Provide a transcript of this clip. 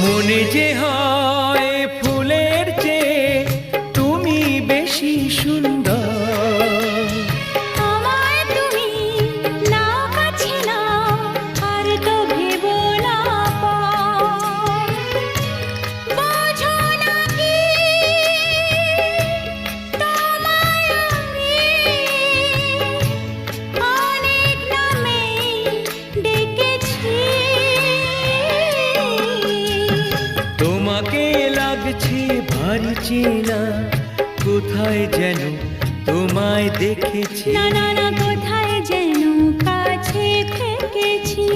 মনে যে হয় ফুলের চেয়ে তুমি বেশি সুন্দর। আমায় তুমি না কাছে নাও, আর তো ভেবো না পর। বোঝো না কি তোমায় আমি অনেক নামেই ডেকেছি। তোমাকে লাগছে ভারী চেনা, কোথায় যেন তোমায় দেখেছি। না না না, কোথায় যেন কাছে থেকেছি।